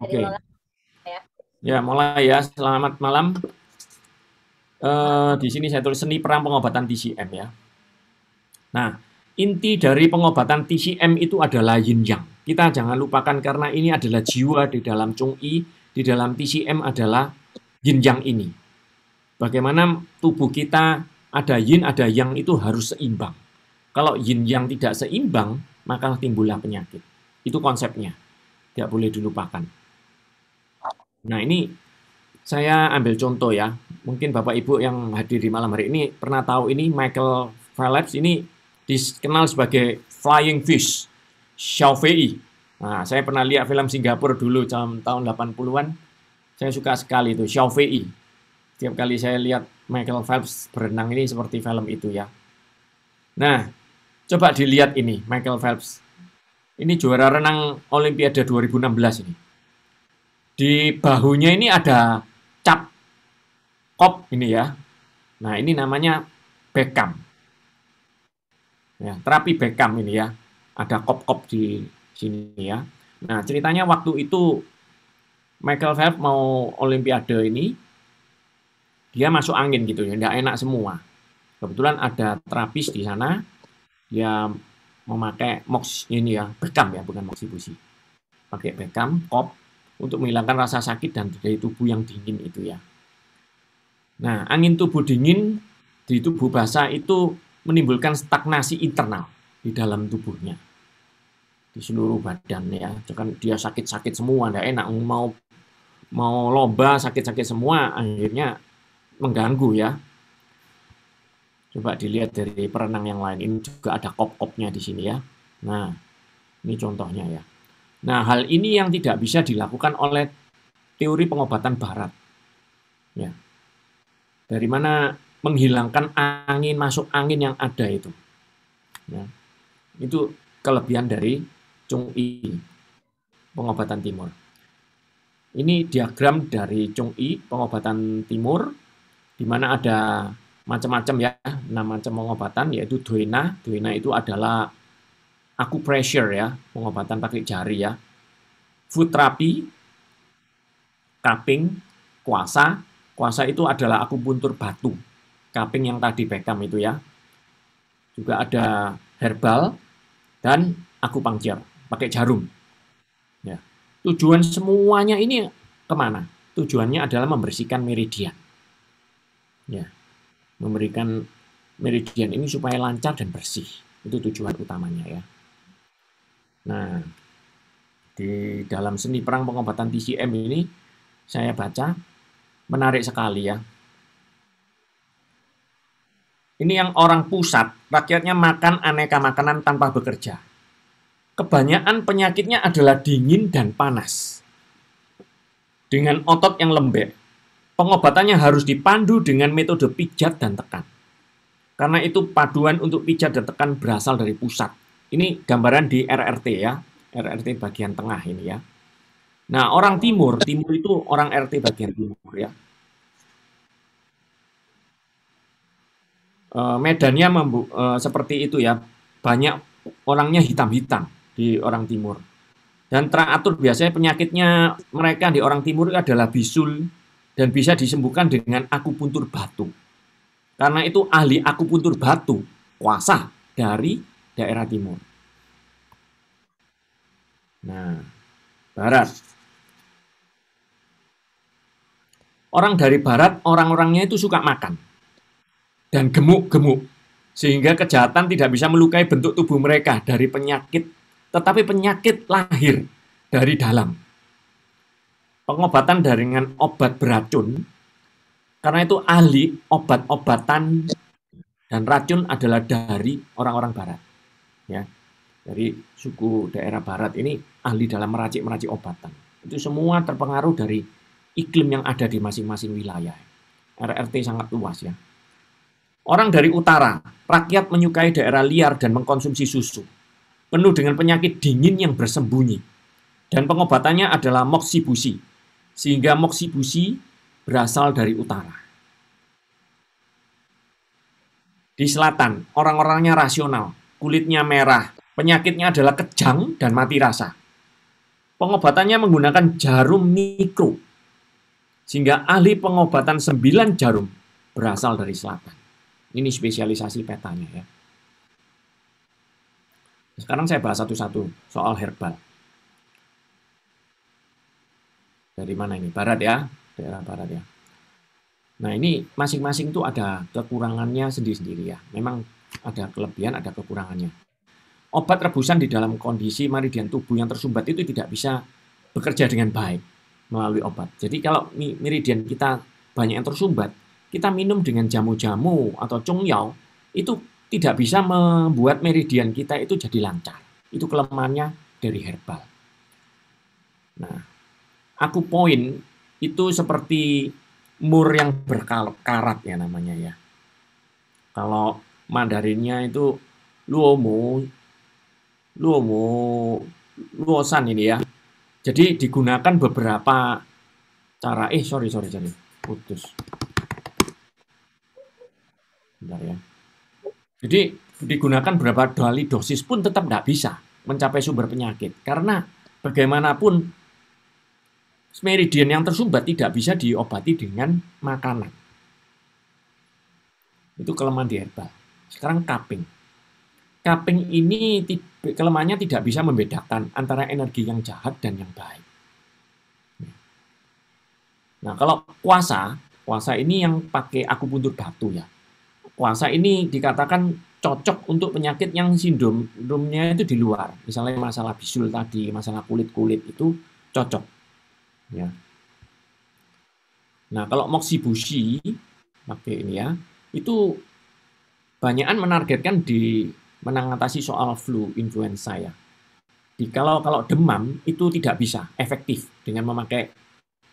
Oke, ya. ya mulai ya. Selamat malam. Di sini saya tulis seni perang pengobatan TCM ya. Nah, inti dari pengobatan TCM itu adalah yin yang. Kita jangan lupakan karena ini adalah jiwa di dalam Chung I, di dalam TCM adalah yin yang ini. Bagaimana tubuh kita ada yin, ada yang itu harus seimbang. Kalau yin yang tidak seimbang, maka timbullah penyakit. Itu konsepnya. Tidak boleh dilupakan. Nah, ini saya ambil contoh ya. Mungkin Bapak Ibu yang hadir di malam hari ini pernah tahu ini Michael Phelps ini dikenal sebagai Flying Fish, Xiao Fei. Nah, saya pernah lihat film Singapura dulu tahun 80-an. Saya suka sekali itu Xiao Fei. Setiap kali saya lihat Michael Phelps berenang ini seperti film itu ya. Nah, coba dilihat ini Michael Phelps. Ini juara renang Olimpiade 2016 ini. Di bahunya ini ada cap kop ini ya. Nah, ini namanya Beckham. Ya, terapi Beckham ini ya. Ada kop-kop di sini ya. Nah, ceritanya waktu itu Michael Phelps mau Olimpiade ini, dia masuk angin gitu ya, nggak enak semua. Kebetulan ada terapis di sana, dia memakai mox ini ya, Beckham ya, bukan moxibusi. Pakai Beckham, kop, untuk menghilangkan rasa sakit dan dari tubuh yang dingin itu ya. Nah, angin tubuh dingin di tubuh basah itu menimbulkan stagnasi internal di dalam tubuhnya, di seluruh badan ya. Kan dia sakit-sakit semua, nggak enak, mau mau lomba sakit-sakit semua, akhirnya mengganggu ya. Coba dilihat dari perenang yang lain, ini juga ada kop-kopnya di sini ya. Nah, ini contohnya ya. Nah, hal ini yang tidak bisa dilakukan oleh teori pengobatan barat. Ya. Dari mana menghilangkan angin, masuk angin yang ada itu. Ya. Itu kelebihan dari Chung I, pengobatan timur. Ini diagram dari Chung I, pengobatan timur, di mana ada macam-macam ya, 6 macam pengobatan, yaitu Doena. Doena itu adalah acupressure ya, pengobatan pakai jari ya. Foot therapy, cupping, kuasa. Kuasa itu adalah akupuntur batu. Cupping yang tadi Beckham itu ya. Juga ada herbal dan akupunktur pakai jarum. Ya. Tujuan semuanya ini kemana? Tujuannya adalah membersihkan meridian. Ya. Memberikan meridian ini supaya lancar dan bersih. Itu tujuan utamanya ya. Nah, di dalam seni perang pengobatan TCM ini saya baca menarik sekali ya. Ini yang orang pusat, rakyatnya makan aneka makanan tanpa bekerja. Kebanyakan penyakitnya adalah dingin dan panas. Dengan otot yang lembek. Pengobatannya harus dipandu dengan metode pijat dan tekan. Karena itu paduan untuk pijat dan tekan berasal dari pusat. Ini gambaran di RRT ya. RRT bagian tengah ini ya. Nah, orang timur itu orang RT bagian timur ya. Medannya seperti itu ya. Banyak orangnya hitam-hitam di orang timur. Dan teratur biasanya penyakitnya mereka di orang timur adalah bisul dan bisa disembuhkan dengan akupuntur batu. Karena itu ahli akupuntur batu, kuasa dari daerah timur. Nah, barat. Orang dari barat, orang-orangnya itu suka makan. Dan gemuk-gemuk. Sehingga kejahatan tidak bisa melukai bentuk tubuh mereka dari penyakit, tetapi penyakit lahir dari dalam. Pengobatan dengan obat beracun, karena itu ahli obat-obatan dan racun adalah dari orang-orang barat. Ya, dari suku daerah barat ini ahli dalam meracik-meracik obatan. Itu semua terpengaruh dari iklim yang ada di masing-masing wilayah. RRT sangat luas ya. Orang dari utara, rakyat menyukai daerah liar dan mengkonsumsi susu. Penuh dengan penyakit dingin yang bersembunyi. Dan pengobatannya adalah moxibusi. Sehingga moxibusi berasal dari utara. Di selatan, orang-orangnya rasional. Kulitnya merah. Penyakitnya adalah kejang dan mati rasa. Pengobatannya menggunakan jarum mikro, sehingga ahli pengobatan 9 jarum berasal dari selatan. Ini spesialisasi petanya ya. Sekarang saya bahas satu-satu soal herbal. Dari mana ini? Barat ya, daerah barat ya. Nah ini masing-masing tuh ada kekurangannya sendiri-sendiri ya. Memang ada kelebihan, ada kekurangannya. Obat rebusan di dalam kondisi meridian tubuh yang tersumbat itu tidak bisa bekerja dengan baik melalui obat. Jadi kalau meridian kita banyak yang tersumbat, kita minum dengan jamu-jamu atau cungyao, itu tidak bisa membuat meridian kita itu jadi lancar. Itu kelemahannya dari herbal. Nah, akupoint itu seperti mur yang berkarat ya namanya ya. Kalau Mandarinnya itu luomu, luosan ini ya. Jadi digunakan beberapa cara. Sorry, putus. Bentar ya. Jadi digunakan beberapa kali dosis pun tetap tidak bisa mencapai sumber penyakit. Karena bagaimanapun meridian yang tersumbat tidak bisa diobati dengan makanan. Itu kelemahan di herbal. Sekarang cupping. Cupping ini kelemahannya tidak bisa membedakan antara energi yang jahat dan yang baik. Nah, kalau kuasa ini yang pakai akupuntur batu ya. Kuasa ini dikatakan cocok untuk penyakit yang sindromnya itu di luar. Misalnya masalah bisul tadi, masalah kulit-kulit itu cocok. Ya. Nah, kalau moxibushi pakai ini ya, itu banyakan menargetkan di mengatasi soal flu, influenza ya. Kalau demam itu tidak bisa efektif dengan memakai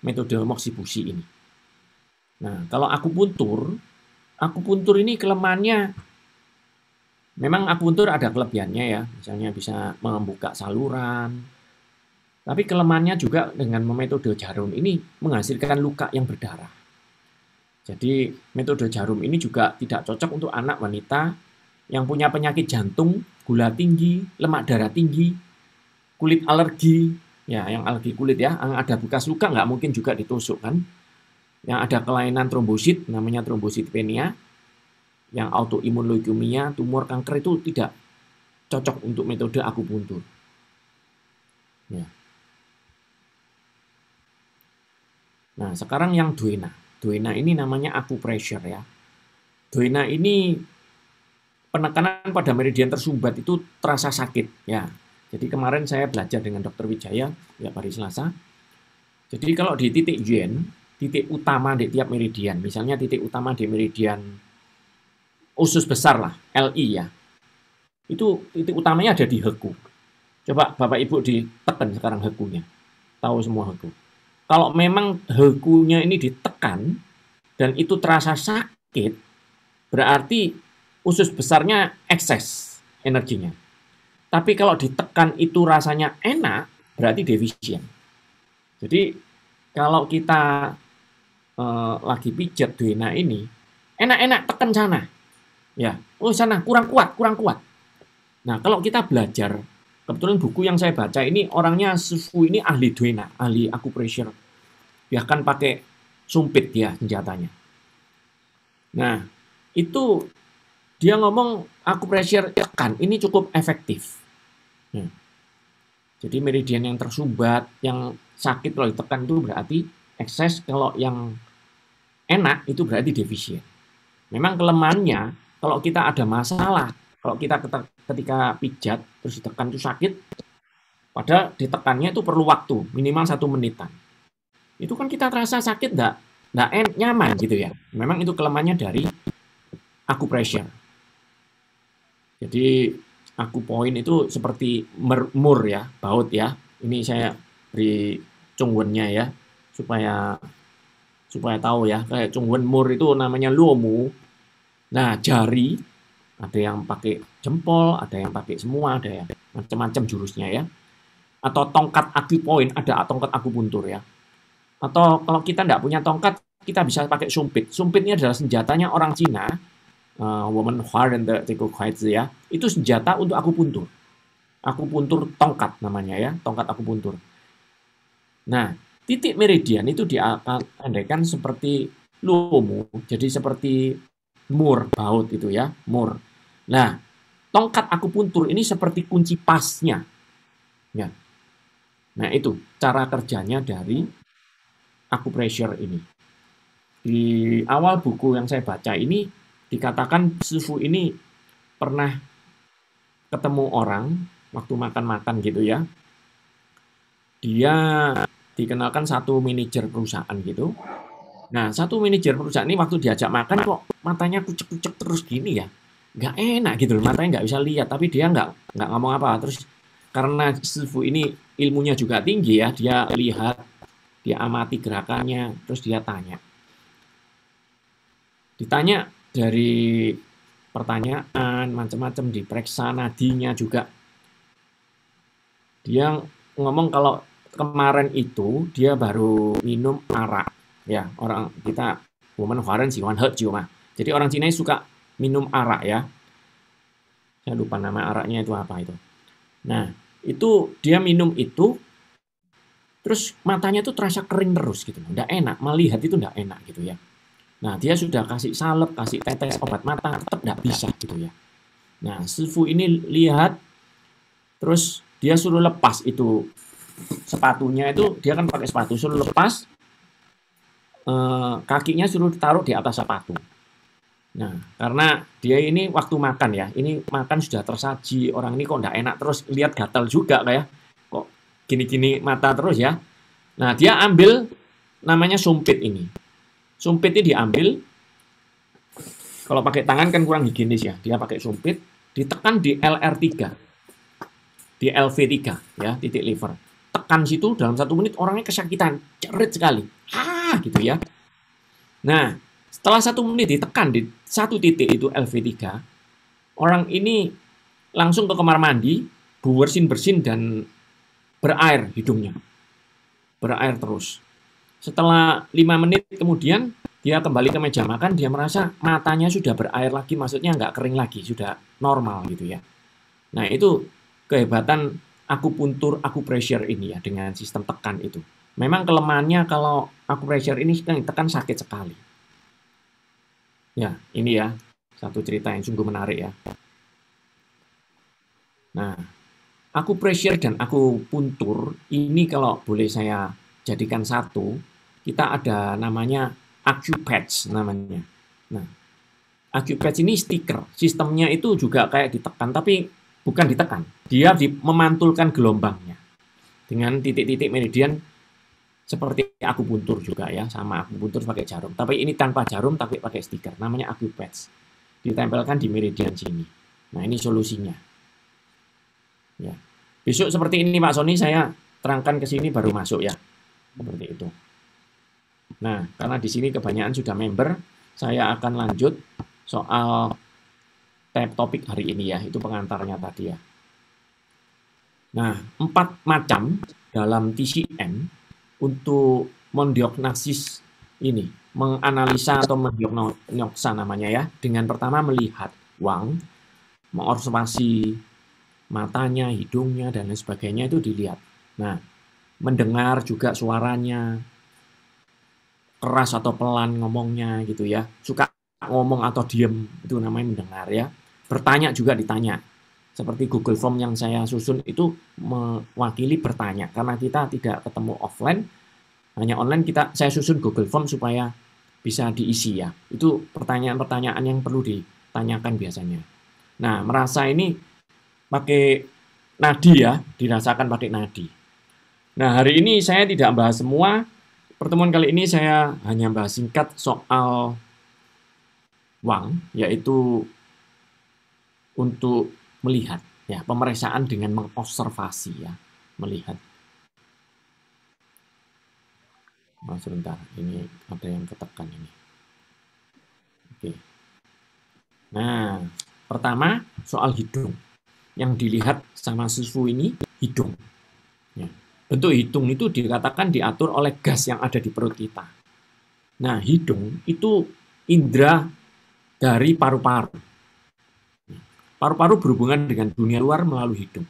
metode moxibushi ini. Nah, kalau akupuntur ini kelemahannya, memang akupuntur ada kelebihannya ya, misalnya bisa membuka saluran. Tapi kelemahannya juga dengan metode jarum ini menghasilkan luka yang berdarah. Jadi metode jarum ini juga tidak cocok untuk anak wanita yang punya penyakit jantung, gula tinggi, lemak darah tinggi, kulit alergi, ya yang alergi kulit ya, yang ada bekas luka nggak mungkin juga ditusuk kan. Yang ada kelainan trombosit, namanya trombositopenia, yang autoimun leukemia, tumor kanker itu tidak cocok untuk metode akupuntur. Ya. Nah, sekarang yang duena. Duena ini namanya acupressure ya. Duena ini penekanan pada meridian tersumbat itu terasa sakit ya. Jadi kemarin saya belajar dengan Dr. Wijaya ya hari Selasa. Jadi kalau di titik Yen, titik utama di tiap meridian, misalnya titik utama di meridian usus besar lah, LI ya. Itu titik utamanya ada di heku. Coba Bapak Ibu ditekan sekarang hekunya. Tahu semua heku. Kalau memang hekunya ini ditekan dan itu terasa sakit, berarti usus besarnya ekses energinya. Tapi kalau ditekan itu rasanya enak, berarti defisien. Jadi kalau kita lagi pijat duena ini, enak-enak tekan sana. Ya, sana kurang kuat. Nah, kalau kita belajar, kebetulan buku yang saya baca ini orangnya Sufu ini ahli duena, ahli acupressure. Bahkan pakai sumpit dia senjatanya. Nah, itu dia ngomong acupressure tekan ini cukup efektif. Jadi meridian yang tersumbat, yang sakit kalau ditekan itu berarti ekses, kalau yang enak itu berarti defisien. Memang kelemahannya kalau kita ada masalah, kalau kita ketika pijat terus ditekan itu sakit, padahal ditekannya itu perlu waktu minimal 1 menitan. Itu kan kita terasa sakit enggak nyaman gitu ya. Memang itu kelemahannya dari acupressure. Jadi akupoint itu seperti mur ya, baut ya. Ini saya beri cungwennya ya supaya tahu ya. Kayak cungwen mur itu namanya luomu. Nah, jari ada yang pakai jempol, ada yang pakai semua, ada yang macam-macam jurusnya ya. Atau tongkat akupoint, ada tongkat akupuntur ya. Atau kalau kita tidak punya tongkat, kita bisa pakai sumpit. Sumpit ini adalah senjatanya orang Cina, woman hard and the ya. Itu senjata untuk akupuntur. Akupuntur tongkat namanya ya, tongkat akupuntur. Nah, titik meridian itu diandaikan seperti lumu, jadi seperti mur, baut itu ya, mur. Nah, tongkat akupuntur ini seperti kunci pasnya. Ya. Nah, itu cara kerjanya dari acupressure ini. Di awal buku yang saya baca ini dikatakan Sifu ini pernah ketemu orang waktu makan-makan gitu ya. Dia dikenalkan satu manajer perusahaan gitu. Nah, satu manajer perusahaan ini waktu diajak makan kok matanya kucek-kucek terus gini ya. Nggak enak gitu loh, matanya nggak bisa lihat. Tapi dia nggak ngomong apa. Terus karena Sifu ini ilmunya juga tinggi ya, dia lihat, dia amati gerakannya, terus dia tanya. Ditanya dari pertanyaan, macam-macam, diperiksa nadinya juga. Dia ngomong kalau kemarin itu dia baru minum arak. Ya, orang kita woman Huaren Jiwan He Jiu mah. Jadi orang Cina suka minum arak ya. Saya lupa nama araknya itu apa itu. Nah, itu dia minum itu terus matanya tuh terasa kering terus gitu. Nggak enak, melihat itu nggak enak gitu ya. Nah, dia sudah kasih salep, kasih tetes obat mata, tetap nggak bisa gitu ya. Nah, Sifu ini lihat, terus dia suruh lepas itu sepatunya itu, dia kan pakai sepatu, suruh lepas, kakinya suruh taruh di atas sepatu. Nah, karena dia ini waktu makan ya, ini makan sudah tersaji, orang ini kok nggak enak terus, lihat gatal juga kayak, kok gini-gini mata terus ya. Nah, dia ambil namanya sumpit ini. Sumpit ini diambil, kalau pakai tangan kan kurang higienis ya, dia pakai sumpit, ditekan di LR3, di LV3 ya, titik liver. Tekan situ dalam 1 menit orangnya kesakitan, cerit sekali. Gitu ya. Nah, setelah 1 menit ditekan di satu titik itu LV3, orang ini langsung ke kamar mandi, bersin-bersin dan berair hidungnya. Berair terus. Setelah 5 menit kemudian dia kembali ke meja makan, dia merasa matanya sudah berair lagi, maksudnya nggak kering lagi, sudah normal gitu ya. Nah, itu kehebatan akupuntur, acupressure ini ya, dengan sistem tekan itu. Memang kelemahannya kalau acupressure ini tekan sakit sekali. Ya, ini ya, satu cerita yang sungguh menarik ya. Nah, acupressure dan akupuntur ini kalau boleh saya jadikan satu, kita ada namanya AcuPatch namanya. Nah, AcuPatch ini stiker, sistemnya itu juga kayak ditekan, tapi bukan ditekan, dia memantulkan gelombangnya dengan titik-titik meridian seperti akupuntur juga ya, sama akupuntur pakai jarum. Tapi ini tanpa jarum, tapi pakai stiker, namanya AcuPatch. Ditempelkan di meridian sini. Nah, ini solusinya. Ya. Besok seperti ini Pak Sony, saya terangkan ke sini baru masuk ya. Seperti itu. Nah, karena di sini kebanyakan sudah member, saya akan lanjut soal topik hari ini ya, itu pengantarnya tadi ya. Nah, 4 macam dalam TCM untuk mendiagnosis ini, menganalisa atau mendiagnosa namanya ya, dengan pertama melihat Wang, mengobservasi matanya, hidungnya, dan lain sebagainya itu dilihat. Nah, mendengar juga suaranya, keras atau pelan ngomongnya gitu ya, suka ngomong atau diem, itu namanya mendengar ya. Bertanya juga ditanya. Seperti Google Form yang saya susun itu mewakili bertanya. Karena kita tidak ketemu offline, hanya online, saya susun Google Form supaya bisa diisi ya. Itu pertanyaan-pertanyaan yang perlu ditanyakan biasanya. Nah, merasa ini pakai nadi ya, dirasakan pakai nadi. Nah, hari ini saya tidak bahas semua. Pertemuan kali ini saya hanya bahas singkat soal Wang, yaitu untuk melihat ya, pemeriksaan dengan mengobservasi ya, melihat. Oh, sebentar, ini ada yang ketekan ini. Oke. Nah, pertama soal hidung. Yang dilihat sama Sifu ini hidung. Ya. Bentuk hidung itu dikatakan diatur oleh gas yang ada di perut kita. Nah, hidung itu indera dari paru-paru. Paru-paru berhubungan dengan dunia luar melalui hidung.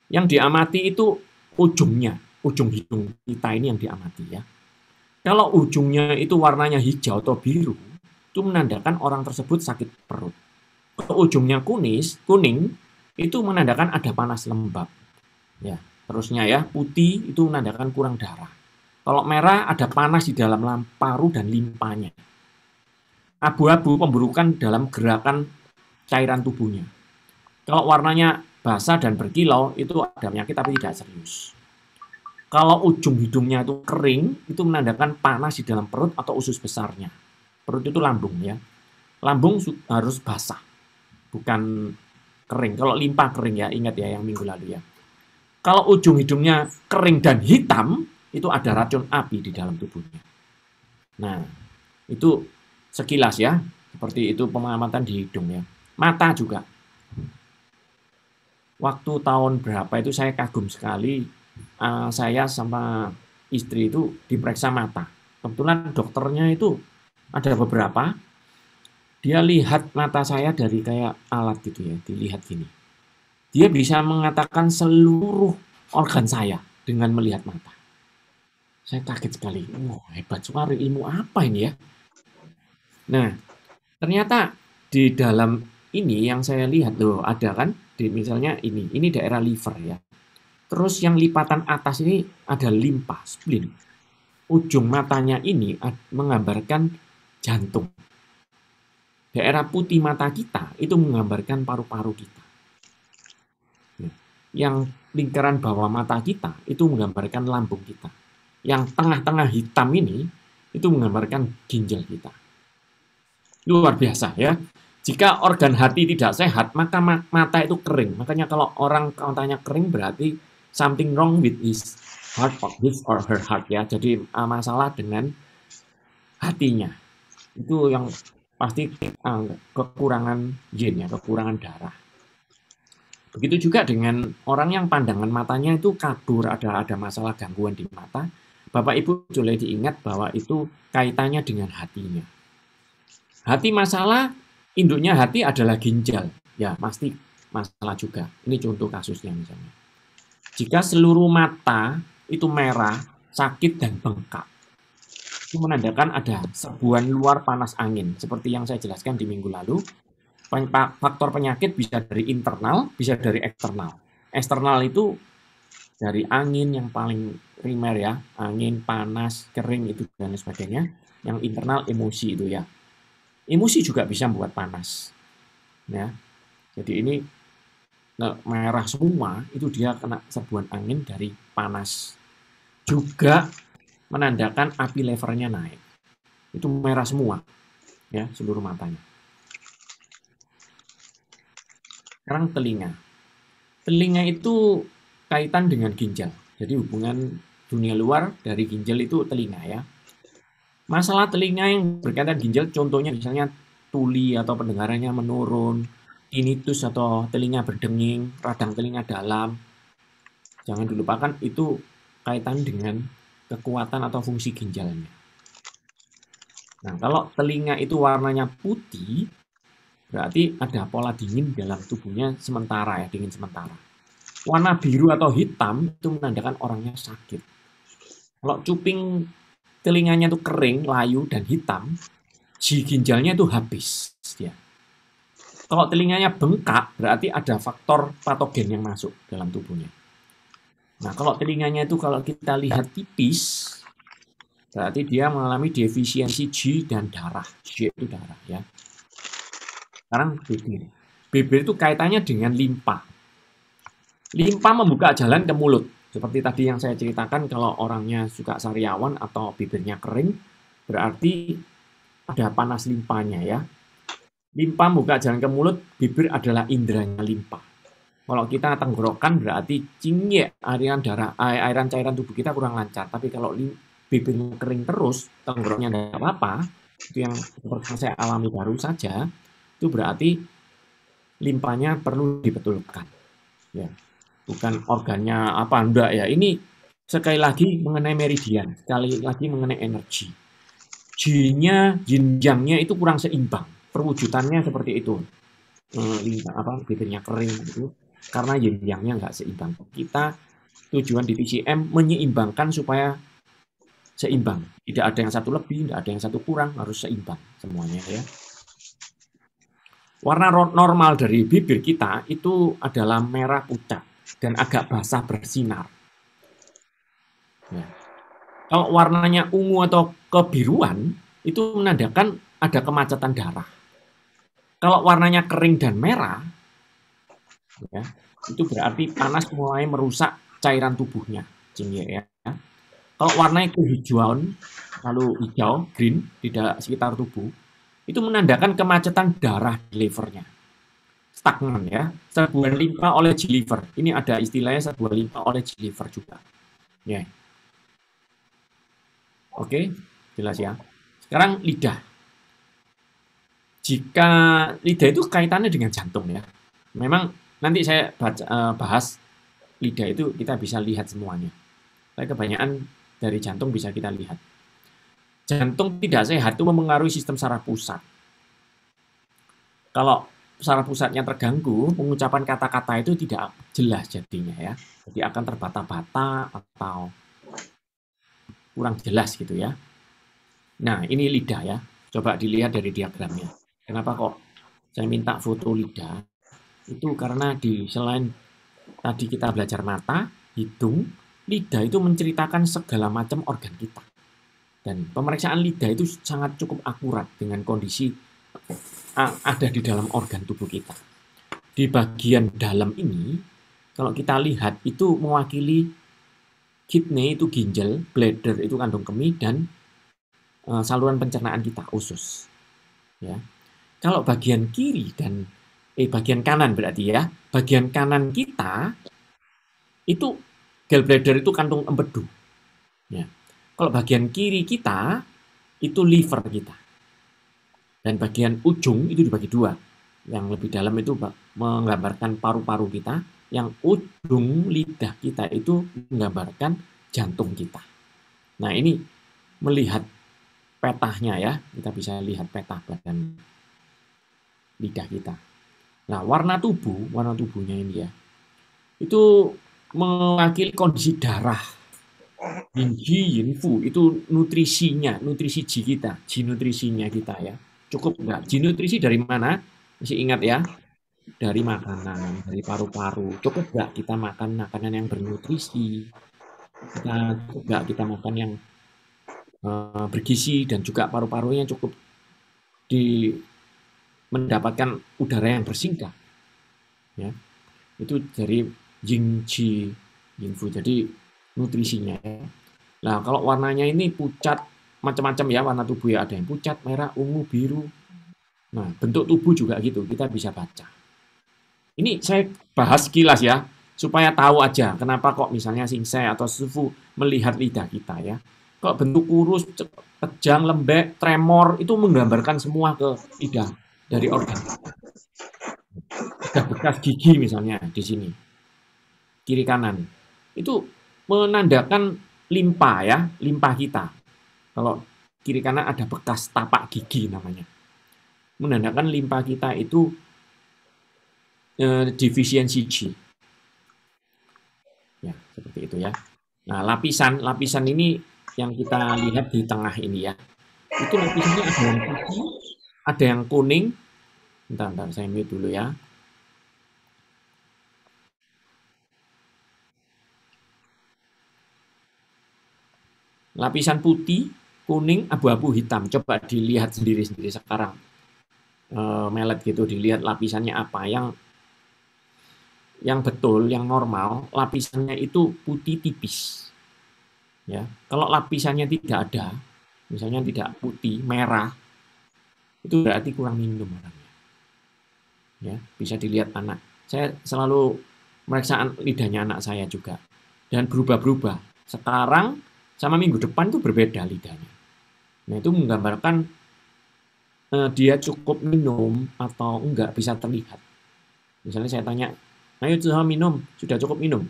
Yang diamati itu ujungnya. ujung hidung kita ini yang diamati ya. Kalau ujungnya itu warnanya hijau atau biru, itu menandakan orang tersebut sakit perut. Kalau ujungnya kuning, itu menandakan ada panas lembab. Ya, terusnya ya, putih itu menandakan kurang darah. Kalau merah ada panas di dalam paru dan limpanya. Abu-abu pemburukan dalam gerakan cairan tubuhnya. Kalau warnanya basah dan berkilau, itu ada penyakit tapi tidak serius. Kalau ujung hidungnya itu kering, itu menandakan panas di dalam perut atau usus besarnya. Perut itu lambung ya. Lambung harus basah, bukan kering. Kalau limpa kering ya, ingat ya yang minggu lalu ya. Kalau ujung hidungnya kering dan hitam, itu ada racun api di dalam tubuhnya. Nah, itu sekilas ya, seperti itu pengamatan di hidung ya. Mata juga. Waktu tahun berapa itu saya kagum sekali, saya sama istri itu diperiksa mata. Kebetulan dokternya itu ada beberapa, dia lihat mata saya dari kayak alat gitu ya, dilihat gini. Dia bisa mengatakan seluruh organ saya dengan melihat mata. Saya kaget sekali. Wah, hebat sekali, ilmu apa ini ya? Nah, ternyata di dalam ini yang saya lihat loh, ada kan, misalnya ini daerah liver ya. Terus yang lipatan atas ini ada limpa, spleen. Ujung matanya ini menggambarkan jantung. Daerah putih mata kita itu menggambarkan paru-paru kita. Yang lingkaran bawah mata kita itu menggambarkan lambung kita. Yang tengah-tengah hitam ini itu menggambarkan ginjal kita. Luar biasa ya. Jika organ hati tidak sehat, maka mata itu kering. Makanya kalau orang matanya kering berarti something wrong with his heart or her heart ya. Jadi masalah dengan hatinya. Itu yang pasti kekurangan yin ya, kekurangan darah. Begitu juga dengan orang yang pandangan matanya itu kabur, ada masalah gangguan di mata. Bapak Ibu boleh diingat bahwa itu kaitannya dengan hatinya. Hati masalah, induknya hati adalah ginjal. Ya, pasti masalah juga. Ini contoh kasusnya misalnya. Jika seluruh mata itu merah, sakit dan bengkak, itu menandakan ada serbuan luar panas angin. Seperti yang saya jelaskan di minggu lalu, faktor penyakit bisa dari internal, bisa dari eksternal. Eksternal itu dari angin yang paling primer ya, angin, panas, kering itu dan sebagainya. Yang internal emosi itu ya. Emosi juga bisa membuat panas. Ya. Jadi ini merah semua, itu dia kena serbuan angin dari panas. Juga menandakan api levernya naik. Itu merah semua. Ya, seluruh matanya. Sekarang telinga. Telinga itu kaitan dengan ginjal. Jadi hubungan dunia luar dari ginjal itu telinga ya. Masalah telinga yang berkaitan ginjal, contohnya misalnya tuli atau pendengarannya menurun, tinnitus atau telinga berdenging, radang telinga dalam. Jangan dilupakan itu kaitan dengan kekuatan atau fungsi ginjalnya. Nah, kalau telinga itu warnanya putih, berarti ada pola dingin dalam tubuhnya sementara ya, dingin sementara. Warna biru atau hitam itu menandakan orangnya sakit. Kalau cuping telinganya itu kering, layu, dan hitam, ginjalnya itu habis. Ya. Kalau telinganya bengkak, berarti ada faktor patogen yang masuk dalam tubuhnya. Nah, kalau telinganya itu kalau kita lihat tipis, berarti dia mengalami defisiensi G dan darah. G itu darah ya. Sekarang bibir. Bibir itu kaitannya dengan limpa. Limpa membuka jalan ke mulut. Seperti tadi yang saya ceritakan, kalau orangnya suka sariawan atau bibirnya kering, berarti ada panas limpanya ya. Limpa membuka jalan ke mulut, bibir adalah inderanya limpa. Kalau kita tenggorokan berarti cinye, airan cairan tubuh kita kurang lancar. Tapi kalau bibirnya kering terus, tenggoroknya tidak apa-apa, itu yang seperti yang saya alami baru saja, itu berarti limpanya perlu dibetulkan. Ya. Bukan organnya apa enggak ya. Ini sekali lagi mengenai meridian, sekali lagi mengenai energi. Yin-nya, yin-yang-nya itu kurang seimbang. Perwujudannya seperti itu. Bibirnya kering gitu. Karena yin-yang-nya enggak seimbang. Kita Tujuan di TCM menyeimbangkan supaya seimbang. Tidak ada yang satu lebih, tidak ada yang satu kurang, harus seimbang semuanya ya. Warna normal dari bibir kita itu adalah merah pucat dan agak basah bersinar. Ya. Kalau warnanya ungu atau kebiruan, itu menandakan ada kemacetan darah. Kalau warnanya kering dan merah, ya, itu berarti panas mulai merusak cairan tubuhnya. Ya. Kalau warnanya kehijauan, lalu hijau, green, di sekitar tubuh, itu menandakan kemacetan darah di livernya. Stagnan ya, serbuan limpa oleh liver. Ini ada istilahnya serbuan limpa oleh liver juga. Ya. Oke, jelas ya. Sekarang lidah. Jika lidah itu kaitannya dengan jantung ya. Memang nanti saya bahas lidah itu kita bisa lihat semuanya. Tapi kebanyakan dari jantung bisa kita lihat. Jantung tidak sehat itu mempengaruhi sistem saraf pusat. Kalau saraf pusatnya terganggu, pengucapan kata-kata itu tidak jelas jadinya ya. Jadi akan terbata-bata atau kurang jelas gitu ya. Nah, ini lidah ya. Coba dilihat dari diagramnya. Kenapa kok saya minta foto lidah? Itu karena selain tadi kita belajar mata, hidung, lidah itu menceritakan segala macam organ kita. Dan pemeriksaan lidah itu sangat cukup akurat dengan kondisi ada di dalam organ tubuh kita. Di bagian dalam ini, kalau kita lihat itu mewakili kidney itu ginjal, bladder itu kandung kemih, dan saluran pencernaan kita, usus. Ya. Kalau bagian kiri dan bagian kanan berarti ya, bagian kanan kita itu gallbladder itu kantung empedu. Ya. Kalau bagian kiri kita itu liver kita. Dan bagian ujung itu dibagi dua. Yang lebih dalam itu menggambarkan paru-paru kita, yang ujung lidah kita itu menggambarkan jantung kita. Nah, ini melihat petanya ya, kita bisa lihat peta badan lidah kita. Nah, warna tubuhnya ini ya, itu mewakili kondisi darah. Yin Ji, Yin Fu, itu nutrisinya, nutrisi Ji kita, Ji nutrisinya kita ya. Cukup enggak? Ji nutrisi dari mana? Masih ingat ya? Dari makanan, dari paru-paru. Cukup enggak kita makan makanan yang bernutrisi? Cukup enggak kita makan yang bergizi dan juga paru-parunya cukup mendapatkan udara yang bersih ya. Itu dari Yin Ji, Yin Fu. Jadi nutrisinya ya. Nah, kalau warnanya ini pucat, macam-macam ya warna tubuh ya, ada yang pucat, merah, ungu, biru. Nah, bentuk tubuh juga gitu, kita bisa baca. Ini saya bahas sekilas ya, supaya tahu aja kenapa kok misalnya Singsai atau Sufu melihat lidah kita ya. Kalau bentuk kurus, kejang, lembek, tremor, itu menggambarkan semua ke lidah dari organ. Ada bekas gigi misalnya di sini, kiri kanan. Itu menandakan limpa ya, limpa kita. Kalau kiri kanan ada bekas tapak gigi namanya. Menandakan limpa kita itu defisiensi G. Ya, seperti itu ya. Nah, lapisan ini yang kita lihat di tengah ini ya. Itu lapisannya ada yang putih, ada yang kuning. Bentar, saya mute dulu ya. Lapisan putih, kuning, abu-abu, hitam. Coba dilihat sendiri-sendiri sekarang. Melet gitu, dilihat lapisannya apa. Yang betul, yang normal, lapisannya itu putih tipis. Ya, kalau lapisannya tidak ada, misalnya tidak putih, merah, itu berarti kurang minum orangnya. Ya, bisa dilihat anak. Saya selalu meriksa lidahnya anak saya juga. Dan berubah-berubah. Sekarang sama minggu depan itu berbeda lidahnya. Nah, itu menggambarkan dia cukup minum atau enggak bisa terlihat. Misalnya saya tanya, ayo Zuhal minum, sudah cukup minum?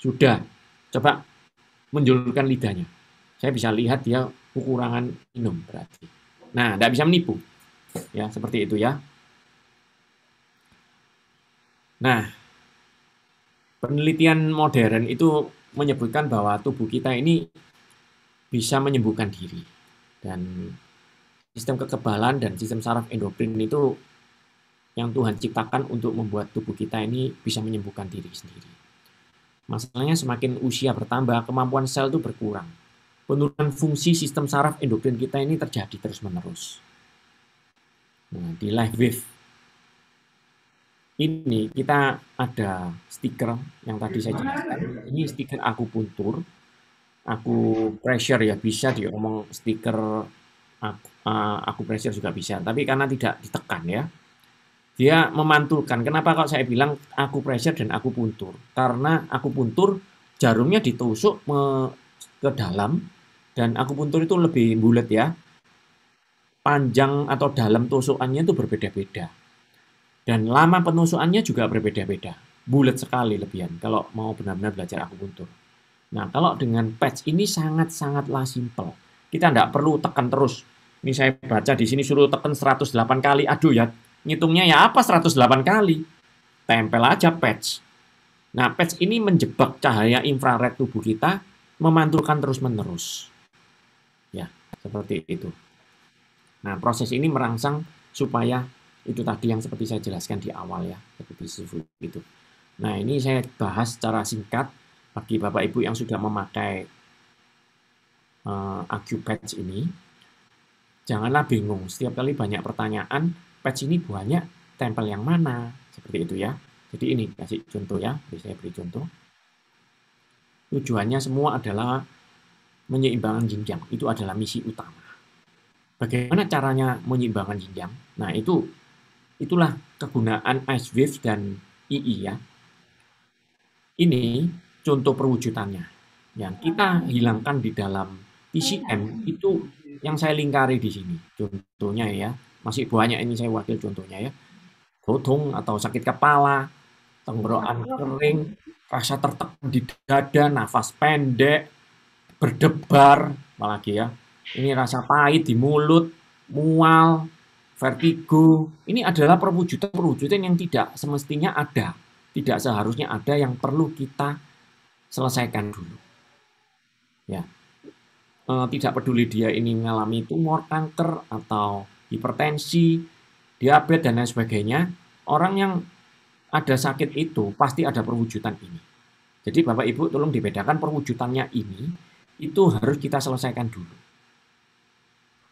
Sudah. Coba menjulurkan lidahnya. Saya bisa lihat dia kekurangan minum berarti. Nah, tidak bisa menipu. Ya, seperti itu ya. Nah, penelitian modern itu menyebutkan bahwa tubuh kita ini bisa menyembuhkan diri. Dan sistem kekebalan dan sistem saraf endokrin itu yang Tuhan ciptakan untuk membuat tubuh kita ini bisa menyembuhkan diri sendiri. Masalahnya semakin usia bertambah, kemampuan sel itu berkurang. Penurunan fungsi sistem saraf endokrin kita ini terjadi terus-menerus. Nah, di LifeWave ini kita ada stiker yang tadi saya jelaskan. Ini stiker akupuntur, pressure ya, bisa diomong stiker pressure juga bisa. Tapi karena tidak ditekan ya, dia memantulkan. Kenapa kok saya bilang pressure dan akupuntur? Karena akupuntur jarumnya ditusuk ke dalam. Dan akupuntur itu lebih bulat ya. Panjang atau dalam tusukannya itu berbeda-beda. Dan lama penusukannya juga berbeda-beda. Bulat sekali lebihan kalau mau benar-benar belajar akupuntur. Nah, kalau dengan patch ini sangat-sangatlah simple. Kita tidak perlu tekan terus. Ini saya baca di sini suruh tekan 108 kali. Aduh ya, ngitungnya ya apa 108 kali? Tempel aja patch. Nah, patch ini menjebak cahaya infrared tubuh kita, memantulkan terus-menerus. Ya, seperti itu. Nah, proses ini merangsang supaya itu tadi yang seperti saya jelaskan di awal ya, seperti itu. Nah, ini saya bahas secara singkat bagi Bapak Ibu yang sudah memakai AcuPatch ini. Janganlah bingung, setiap kali banyak pertanyaan, patch ini buahnya tempel yang mana, seperti itu ya. Jadi ini kasih contoh ya, saya beri contoh. Tujuannya semua adalah menyeimbangkan yin yang, itu adalah misi utama. Bagaimana caranya menyeimbangkan yin yang? Nah, itulah kegunaan IceWave dan II ya. Ini contoh perwujudannya. Yang kita hilangkan di dalam TCM itu yang saya lingkari di sini. Contohnya ya, masih banyak ini saya wakil contohnya ya. Godong atau sakit kepala, tenggorokan kering, rasa tertekan di dada, nafas pendek, berdebar, apalagi ya. Ini rasa pahit di mulut, mual, vertigo. Ini adalah perwujudan yang tidak semestinya ada. Tidak seharusnya ada, yang perlu kita selesaikan dulu. Ya. Tidak peduli dia ini mengalami tumor, kanker, atau hipertensi, diabetes, dan lain sebagainya. Orang yang ada sakit itu pasti ada perwujudan ini. Jadi Bapak Ibu tolong dibedakan perwujudannya ini, itu harus kita selesaikan dulu.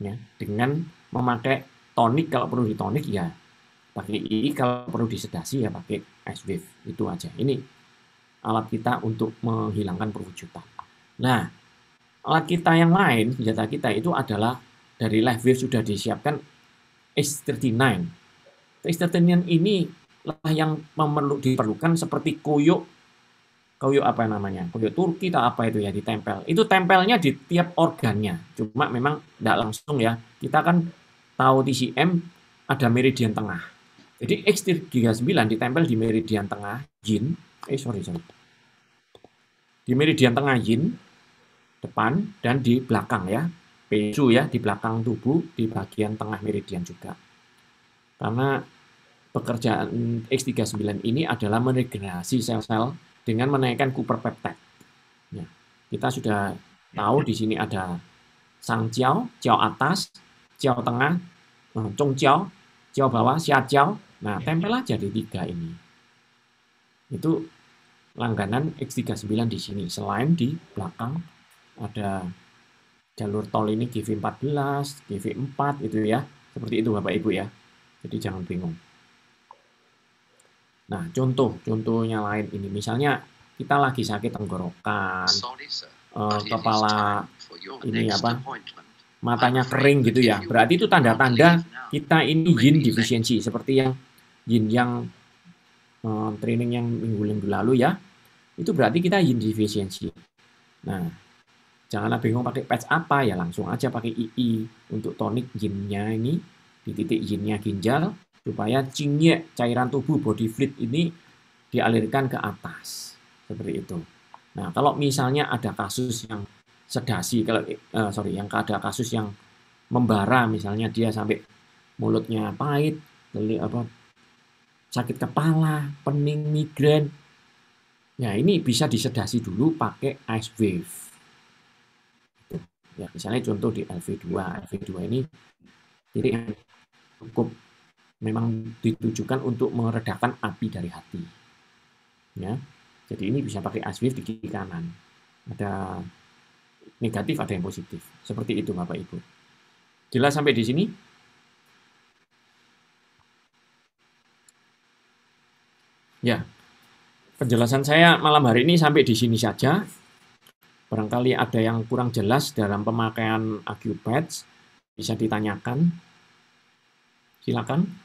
Ya, dengan memakai tonik kalau perlu ditonik ya pakai II, kalau perlu disedasi ya pakai IceWave, itu aja. Ini alat kita untuk menghilangkan perwujudan. Nah, alat kita yang lain, senjata kita itu adalah dari LifeWave sudah disiapkan X39. X39 ini lah yang diperlukan seperti koyok apa namanya, koyok Turki atau apa itu ya, ditempel. Itu tempelnya di tiap organnya, cuma memang tidak langsung ya. Kita kan tahu TCM ada meridian tengah. Jadi X39 ditempel di meridian tengah yin, di meridian tengah yin depan dan di belakang ya, Pesu ya, di belakang tubuh di bagian tengah meridian juga. Karena pekerjaan X39 ini adalah meregenerasi sel-sel dengan menaikkan Cooper peptide. Ya, kita sudah tahu di sini ada Sang Jiao, Jiao atas, Jiao tengah, Chong Jiao, Jiao bawah, Xia Jiao. Nah, tempel aja di 3 ini. Itu langganan X39 di sini. Selain di belakang ada jalur tol ini GV14, GV4 itu ya. Seperti itu Bapak Ibu ya. Jadi jangan bingung. Nah, contohnya lain ini. Misalnya kita lagi sakit tenggorokan, kepala ini apa, matanya kering gitu ya. Berarti itu tanda-tanda kita ini yin deficiency. Seperti yang yin yang training yang minggu lalu ya. Itu berarti kita yin deficiency. Nah, janganlah bingung pakai patch apa, ya langsung aja pakai II untuk tonik yin-nya ini di titik yin-nya ginjal supaya cinye cairan tubuh body fluid ini dialirkan ke atas seperti itu. Nah, kalau misalnya ada kasus yang sedasi, yang ada kasus yang membara, misalnya dia sampai mulutnya pahit, sakit kepala, pening, migrain, Ya, ini bisa disedasi dulu pakai ice wave. Ya, misalnya contoh di LV2. LV2 ini titik yang cukup memang ditujukan untuk meredakan api dari hati. Ya, jadi ini bisa pakai ice wave di kiri kanan. Ada negatif, ada yang positif. Seperti itu, Bapak Ibu. Jelas sampai di sini? Ya, penjelasan saya malam hari ini sampai di sini saja. Barangkali ada yang kurang jelas dalam pemakaian AccuPatch, bisa ditanyakan. Silakan.